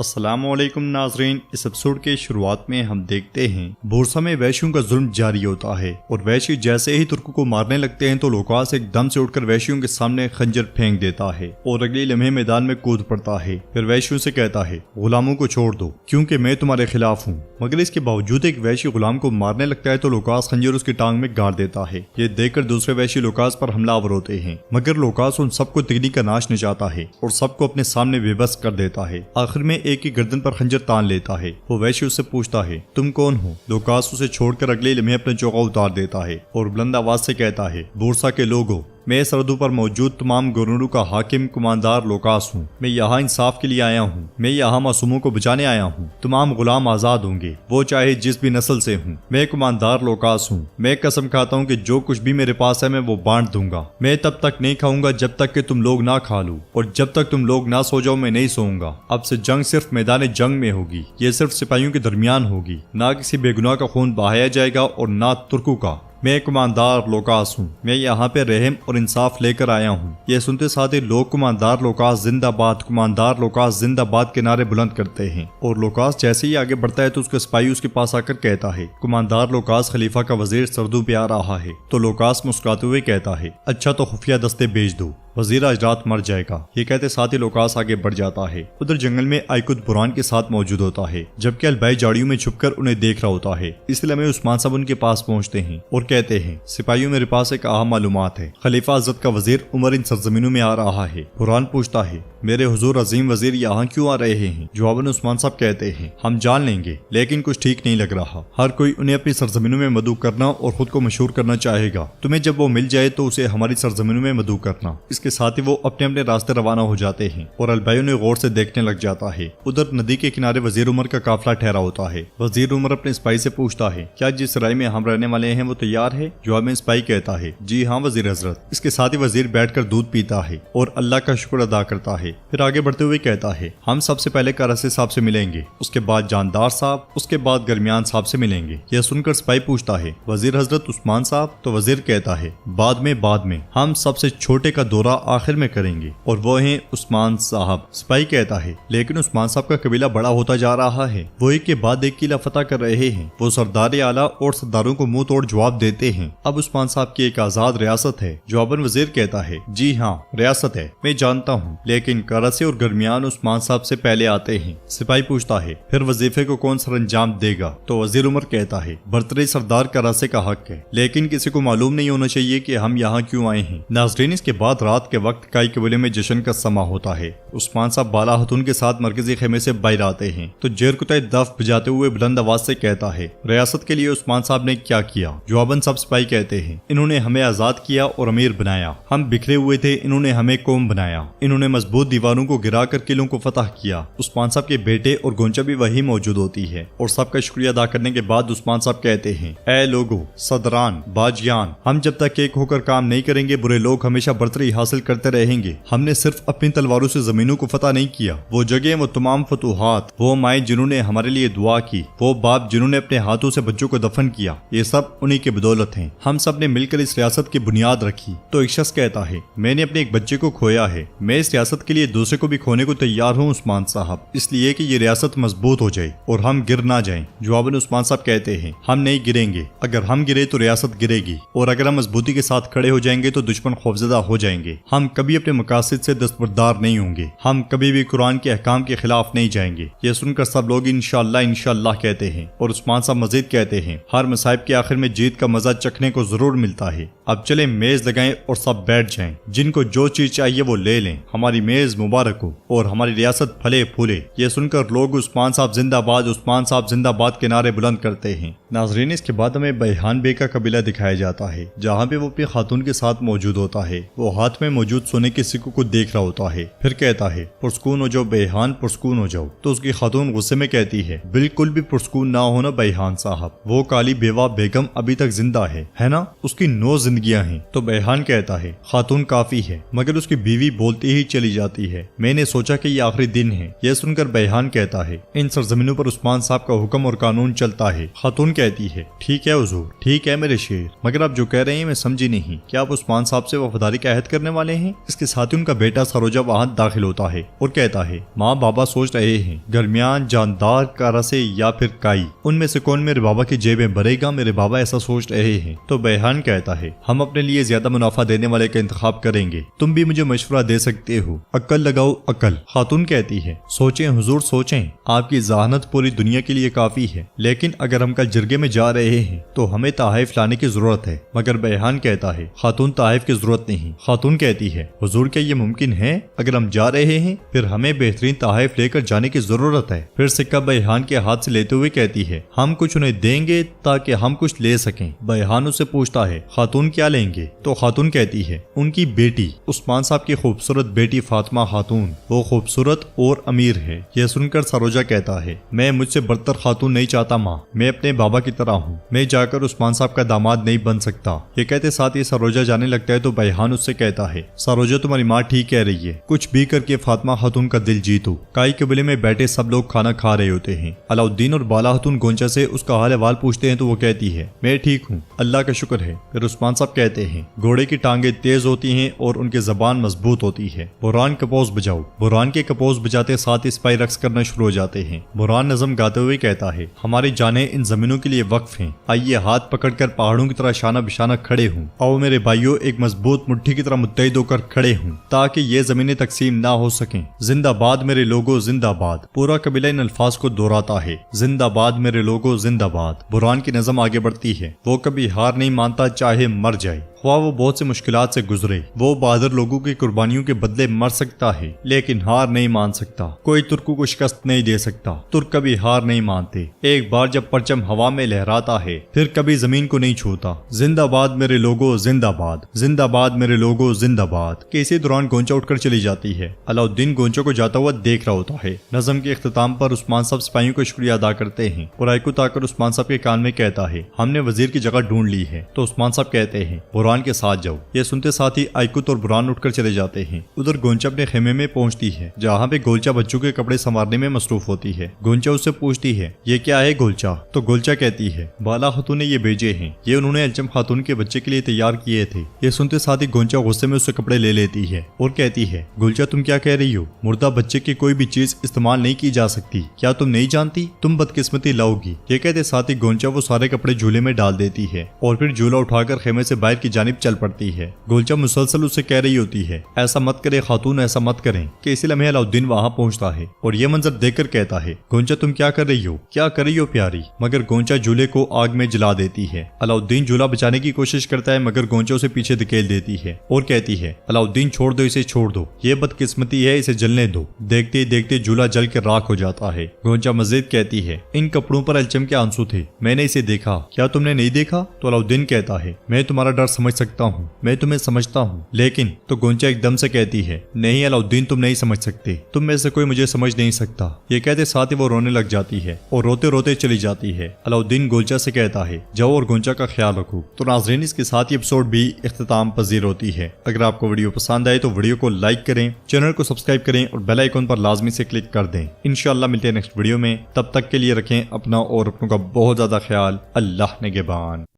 السلام علیکم ناظرین، اس ایپیسوڈ کے شروعات میں ہم دیکھتے ہیں بورسا میں ویشیوں کا ظلم جاری ہوتا ہے اور ویشی جیسے ہی ترکوں کو مارنے لگتے ہیں تو لوکاس ایک دم سے اٹھ کر ویشیوں کے سامنے خنجر پھینک دیتا ہے اور اگلے لمحے میدان میں کود پڑتا ہے۔ پھر ویشیوں سے کہتا ہے غلاموں کو چھوڑ دو کیونکہ میں تمہارے خلاف ہوں، مگر اس کے باوجود ایک ویشی غلام کو مارنے لگتا ہے تو لوکاس خنجر اس کی ٹانگ میں گاڑ دیتا ہے۔ یہ دیکھ کر دوسرے ویشی لوکاس پر حملہ آور ہوتے ہیں، مگر لوکاس ان سب کو تگنی کا ناش نچاتا ہے اور سب کو اپنے سامنے بے بس کر دیتا ہے۔ آخر میں ایک کی گردن پر خنجر تان لیتا ہے۔ وہ ویشی اس سے پوچھتا ہے تم کون ہو؟ لوکاس اسے چھوڑ کر اگلے لمحے اپنے چوغا اتار دیتا ہے اور بلند آواز سے کہتا ہے بورسا کے لوگوں، میں سرحدوں پر موجود تمام گورنروں کا حاکم کماندار لوکاس ہوں۔ میں یہاں انصاف کے لیے آیا ہوں، میں یہاں معصوموں کو بچانے آیا ہوں۔ تمام غلام آزاد ہوں گے، وہ چاہے جس بھی نسل سے ہوں۔ میں کماندار لوکاس ہوں، میں قسم کھاتا ہوں کہ جو کچھ بھی میرے پاس ہے میں وہ بانٹ دوں گا۔ میں تب تک نہیں کھاؤں گا جب تک کہ تم لوگ نہ کھا لو، اور جب تک تم لوگ نہ سو جاؤ میں نہیں سوؤں گا۔ اب سے جنگ صرف میدان جنگ میں ہوگی، یہ صرف سپاہیوں کے درمیان ہوگی، نہ کسی بے گناہ کا خون بہایا جائے گا اور نہ ترکوں کا۔ میں کماندار لوکاس ہوں، میں یہاں پہ رحم اور انصاف لے کر آیا ہوں۔ یہ سنتے ساتھ لوگ کماندار لوکاس زندہ باد، کماندار لوکاس زندہ باد کے نعرے بلند کرتے ہیں، اور لوکاس جیسے ہی آگے بڑھتا ہے تو اس کا سپاہی اس کے پاس آ کر کہتا ہے کماندار لوکاس خلیفہ کا وزیر سرحدوں پہ آ رہا ہے۔ تو لوکاس مسکراتے ہوئے کہتا ہے اچھا تو خفیہ دستے بھیج دو، وزیر آج رات مر جائے گا۔ یہ کہتے ساتھ ہی لوکاس آگے بڑھ جاتا ہے۔ ادھر جنگل میں آئیکود بران کے ساتھ موجود ہوتا ہے، جبکہ البائی جاڑیوں میں چھپ کر انہیں دیکھ رہا ہوتا ہے۔ اس لیے عثمان صاحب ان کے پاس پہنچتے ہیں اور کہتے ہیں سپاہیوں میرے پاس ایک اہم معلومات ہے، خلیفہ حضرت کا وزیر عمر ان سرزمینوں میں آ رہا ہے۔ بران پوچھتا ہے میرے حضور عظیم وزیر یہاں کیوں آ رہے ہیں؟ جواباً عثمان صاحب کہتے ہیں ہم جان لیں گے، لیکن کچھ ٹھیک نہیں لگ رہا۔ ہر کوئی انہیں اپنی سرزمینوں میں مدعو کرنا اور خود کو مشہور کرنا چاہے گا، تمہیں جب وہ مل جائے تو اسے ہماری سرزمینوں میں مدعو کرنا۔ اس کے ساتھ ہی وہ اپنے راستے روانہ ہو جاتے ہیں اور البائیوں نے غور سے دیکھنے لگ جاتا ہے۔ ادھر ندی کے کنارے وزیر عمر کا قافلہ ٹھہرا ہوتا ہے۔ وزیر عمر اپنے سپاہی سے پوچھتا ہے کیا جس رائے میں ہم رہنے والے ہیں وہ تیار ہے؟ جواب میں سپاہی کہتا ہے جی ہاں وزیر حضرت۔ اس کے ساتھ ہی وزیر بیٹھ کر دودھ پیتا ہے اور اللہ کا شکر ادا کرتا ہے۔ پھر آگے بڑھتے ہوئے کہتا ہے ہم سب سے پہلے کاراسے صاحب سے ملیں گے، اس کے بعد جاندار صاحب، اس کے بعد گرمیان صاحب سے ملیں گے۔ یہ سن کر سپاہی پوچھتا ہے وزیر حضرت عثمان صاحب؟ تو وزیر کہتا ہے بعد میں ہم سب سے چھوٹے کا دورہ آخر میں کریں گے اور وہ ہیں عثمان صاحب۔ سپاہی کہتا ہے لیکن عثمان صاحب کا قبیلہ بڑا ہوتا جا رہا ہے، وہ ایک کے بعد ایک قلعہ فتح کر رہے ہیں، وہ سردار اعلیٰ اور سرداروں کو منہ توڑ جواب دیتے ہیں۔ اب عثمان صاحب کی ایک آزاد ریاست ہے۔ جواباً وزیر کہتا ہے جی ہاں ریاست ہے، میں جانتا ہوں، لیکن کاراسے اور گرمیان عثمان صاحب سے پہلے آتے ہیں۔ سپاہی پوچھتا ہے پھر وظیفے کو کون سر انجام دے گا؟ تو وزیر عمر کہتا ہے برتری سردار کاراسے کا حق ہے، لیکن کسی کو معلوم نہیں ہونا چاہیے کہ ہم یہاں کیوں آئے ہیں۔ ناظرین اس کے بعد رات کے وقت کائی قبیلے میں جشن کا سما ہوتا ہے۔ عثمان صاحب بالا ہتھون کے ساتھ مرکزی خیمے سے باہر آتے ہیں تو جیرکتائے دف بجاتے ہوئے بلند آواز سے کہتا ہے ریاست کے لیے عثمان صاحب نے کیا کیا؟ جواباً سب سپاہی کہتے ہیں انہوں نے ہمیں آزاد کیا اور امیر بنایا، ہم بکھرے ہوئے تھے، انہوں نے ہمیں قوم بنایا، انہوں نے مضبوط دیواروں کو گرا کر قلعوں کو فتح کیا۔ عثمان صاحب کے بیٹے اور گونچا بھی وہی موجود ہوتی ہے اور سب کا شکریہ ادا کرنے کے بعد عثمان صاحب کہتے ہیں اے لوگو، صدران، باجیان، ہم جب تک ایک ہو کر کام نہیں کریں گے برے لوگ ہمیشہ برتری حاصل کرتے رہیں گے۔ ہم نے صرف اپنی تلواروں سے زمینوں کو فتح نہیں کیا، وہ جگہ، وہ تمام فتوحات، وہ مائیں جنہوں نے ہمارے لیے دعا کی، وہ باپ جنہوں نے اپنے ہاتھوں سے بچوں کو دفن کیا، یہ سب انہی کے بدولت ہیں۔ ہم سب نے مل کر اس ریاست کی بنیاد رکھی۔ تو ایک شخص کہتا ہے میں نے اپنے ایک بچے کو کھویا ہے، میں اس ریاست کے لیے دوسرے کو بھی کھونے کو تیار ہوں عثمان صاحب، اس لیے کہ یہ ریاست مضبوط ہو جائے اور ہم گر نہ جائیں۔ جواباً عثمان صاحب کہتے ہیں ہم نہیں گریں گے، اگر ہم گرے تو ریاست گرے گی، اور اگر ہم مضبوطی کے ساتھ کھڑے ہو جائیں گے تو دشمن خوفزدہ ہو جائیں گے۔ ہم کبھی اپنے مقاصد سے دستبردار نہیں ہوں گے، ہم کبھی بھی قرآن کے احکام کے خلاف نہیں جائیں گے۔ یہ سن کر سب لوگ انشاءاللہ انشاءاللہ کہتے ہیں اور عثمان صاحب مزید کہتے ہیں ہر مصائب کے آخر میں جیت کا مزہ چکھنے کو ضرور ملتا ہے۔ اب چلیں میز لگائیں اور سب بیٹھ جائیں، جن کو جو چیز چاہیے وہ لے لیں، ہماری میز مبارک ہو اور ہماری ریاست پھلے پھولے۔ یہ سن کر لوگ عثمان صاحب زندہ باد، عثمان صاحب زندہ باد کے نعرے بلند کرتے ہیں۔ ناظرین اس کے بعد ہمیں بیحان بے کا قبیلہ دکھایا جاتا ہے، جہاں پہ وہ اپنی خاتون کے ساتھ موجود ہوتا ہے۔ وہ ہاتھ میں موجود سونے کے سکوں کو دیکھ رہا ہوتا ہے، پھر کہتا ہے پرسکون ہو جاؤ بیحان، پرسکون ہو جاؤ۔ تو اس کی خاتون غصے میں کہتی ہے بالکل بھی پرسکون نہ ہونا بیحان صاحب، وہ کالی بیوہ بیگم ابھی تک زندہ ہے نا؟ اس کی 9 زندگیاں ہیں۔ تو بیحان کہتا ہے خاتون کافی ہے، مگر اس کی بیوی بولتی ہی چلی جاتی ہے، میں نے سوچا کہ یہ آخری دن ہے۔ یہ سن کر بیحان کہتا ہے ان سرزمینوں پر عثمان صاحب کا حکم اور قانون چلتا ہے۔ خاتون کہتی ہے ٹھیک ہے حضور، ٹھیک ہے میرے شیر، مگر آپ جو کہہ رہے ہیں میں سمجھی نہیں، کیا آپ عثمان صاحب سے وفاداری کا عہد کرنے والے ہیں؟ اس کے ساتھ ہی ان کا بیٹا سروجہ وہاں داخل ہوتا ہے اور کہتا ہے ماں بابا سوچ رہے ہیں درمیان جاندار کا رسے یا پھر کائی، ان میں سے کون میرے بابا کی جیبیں بھرے گا؟ میرے بابا ایسا سوچ رہے ہیں۔ تو بیحان کہتا ہے ہم اپنے لیے زیادہ منافع دینے والے کا انتخاب کریں گے، تم بھی مجھے مشورہ دے سکتے ہو، عقل لگاؤ عقل۔ خاتون کہتی ہے سوچیں حضور سوچیں، آپ کی ذہانت پوری دنیا کے لیے کافی ہے، لیکن اگر ہم کل جرگے میں جا رہے ہیں تو ہمیں تحائف لانے کی ضرورت ہے۔ مگر بیحان کہتا ہے خاتون تحائف کی ضرورت نہیں۔ خاتون کہتی ہے حضور کیا یہ ممکن ہے؟ اگر ہم جا رہے ہیں پھر ہمیں بہترین تحائف لے کر جانے کی ضرورت ہے۔ پھر سکہ بیحان کے ہاتھ سے لیتے ہوئے کہتی ہے ہم کچھ انہیں دیں گے تاکہ ہم کچھ لے سکیں۔ بیحان اس سے پوچھتا ہے خاتون کیا لیں گے؟ تو خاتون کہتی ہے ان کی بیٹی، عثمان صاحب کی خوبصورت بیٹی فاطمہ خاتون، وہ خوبصورت اور امیر ہے۔ یہ سن کر سروجہ کہتا ہے میں مجھ سے برتر خاتون نہیں چاہتا ماں، میں اپنے بابا کی طرح ہوں، میں جا کر عثمان صاحب کا داماد نہیں بن سکتا۔ یہ کہتے ساتھ ہی سروجہ جانے لگتا ہے تو بیحان اس سے کہتا ہے سروجہ تمہاری ماں ٹھیک کہہ رہی ہے، کچھ بھی کر کے فاطمہ خاتون کا دل جیتو۔ کائی قبیلے میں بیٹھے سب لوگ کھانا کھا رہے ہوتے ہیں۔ علاؤالدین اور بالا خاتون گونچا سے اس کا حال احوال پوچھتے ہیں تو وہ کہتی ہے میں ٹھیک ہوں، اللہ کا شکر ہے۔ پھر عثمان صاحب کہتے ہیں گھوڑے کی ٹانگیں تیز ہوتی ہیں اور ان کی زبان مضبوط ہوتی ہے، بران کپوز بجاؤ۔ بران کے کپوز بجاتے ساتھ سپاہی رقص کرنا شروع ہو جاتے ہیں۔ بران نظم گاتے ہوئے کہتا ہے ہماری جانیں ان زمینوں کے لیے وقف ہیں، آئیے ہاتھ پکڑ کر پہاڑوں کی طرح شانہ بشانہ کھڑے ہوں، اور میرے بھائیوں ایک مضبوط مٹھی کی طرح متحد ہو کر کھڑے ہوں تاکہ یہ زمینیں تقسیم نہ ہو سکیں۔ زندہ باد میرے لوگوں زندہ باد۔ پورا قبیلہ ان الفاظ کو دہراتا ہے زندہ باد میرے لوگوں زندہ باد۔ بران کی نظم آگے بڑھتی ہے وہ کبھی ہار نہیں مانتا چاہے مر جائے، خواہ وہ بہت سے مشکلات سے گزرے، وہ بہادر لوگوں کی قربانیوں کے بدلے مر سکتا ہے لیکن ہار نہیں مان سکتا، کوئی ترکوں کو شکست نہیں دے سکتا، ترک کبھی ہار نہیں مانتے، ایک بار جب پرچم ہوا میں لہراتا ہے پھر کبھی زمین کو نہیں چھوتا۔ زندہ باد میرے لوگوں زندہ باد، زندہ باد میرے لوگوں زندہ باد۔ کہ اسی دوران گونچا اٹھ کر چلی جاتی ہے۔ علاؤالدین گونچا کو جاتا ہوا دیکھ رہا ہوتا ہے۔ نظم کے اختتام پر عثمان صاحب سپاہیوں کو شکریہ ادا کرتے ہیں اور آئیکو آ عثمان صاحب کے کان میں کہتا ہے ہم نے وزیر کی جگہ ڈھونڈ لی ہے۔ تو عثمان صاحب کہتے ہیں بران کے ساتھ جاؤ۔ یہ سنتے ساتھ ہی آئیکوت اور بران اٹھ کر چلے جاتے ہیں۔ ادھر گونچا اپنے خیمے میں پہنچتی ہے جہاں پہ گولچا بچوں کے کپڑے سنوارنے میں مصروف ہوتی ہے۔ گونچا اس سے پوچھتی ہے یہ کیا ہے گولچا؟ تو گولچا کہتی ہے بالا خاتون نے یہ بھیجے ہیں، یہ انہوں نے الچم خاتون کے بچے کے لیے تیار کیے تھے۔ یہ سنتے ساتھ ہی گونچا غصے میں اس سے کپڑے لے لیتی ہے اور کہتی ہے گولچا تم کیا کہہ رہی ہو؟ مردہ بچے کی کوئی بھی چیز استعمال نہیں کی جا سکتی، کیا تم نہیں جانتی؟ تم بدقسمتی لاؤ گی۔ یہ کہتے ساتھ ہی گونچا وہ سارے کپڑے جھولے میں ڈال دیتی ہے اور پھر جھولا اٹھا کر خیمے سے باہر کی جانب چل پڑتی ہے۔ گولچا مسلسل اسے کہہ رہی ہوتی ہے ایسا مت کرے خاتون، ایسا مت کریں، کہ اسی لمحے علاؤالدین وہاں پہنچتا ہے اور یہ منظر دیکھ کر کہتا ہے گونچا تم کیا کر رہی ہو، کیا کر رہی ہو پیاری؟ مگر گونچا جھولے کو آگ میں جلا دیتی ہے۔ علاؤالدین جھولا بچانے کی کوشش کرتا ہے مگر گونچا اسے پیچھے دھکیل دیتی ہے اور کہتی ہے علاؤالدین چھوڑ دو اسے، چھوڑ دو، یہ بدقسمتی ہے، اسے جلنے دو۔ دیکھتے ہی دیکھتے جھولا جل کے راکھ ہو جاتا ہے۔ گونچا مزید کہتی ہے ان کپڑوں پر الچم کے آنسو تھے، میں نے اسے دیکھا، کیا تم نے نہیں دیکھا؟ تو علاؤالدین کہتا ہے میں تمہارا ڈر سمجھ سکتا ہوں، میں تمہیں سمجھتا ہوں، لیکن تو گونچا ایک دم سے کہتی ہے نہیں علاؤالدین تم نہیں سمجھ سکتے، تم میں سے کوئی مجھے سمجھ نہیں سکتا۔ یہ کہتے ساتھ ہی وہ رونے لگ جاتی ہے اور روتے روتے چلی جاتی ہے۔ علاؤالدین گونچا سے کہتا ہے جاؤ اور گونچا کا خیال رکھو۔ تو ناظرین اس کے ساتھ یہ ایپیسوڈ بھی اختتام پذیر ہوتی ہے۔ اگر آپ کو ویڈیو پسند آئے تو ویڈیو کو لائک کریں، چینل کو سبسکرائب کریں اور بیل آئیکن پر لازمی سے کلک کر دیں۔ انشاءاللہ ملتے ہیں نیکسٹ ویڈیو میں، تب تک کے لیے رکھیں اپنا اور اپنوں کا بہت زیادہ خیال۔ اللہ نگہبان۔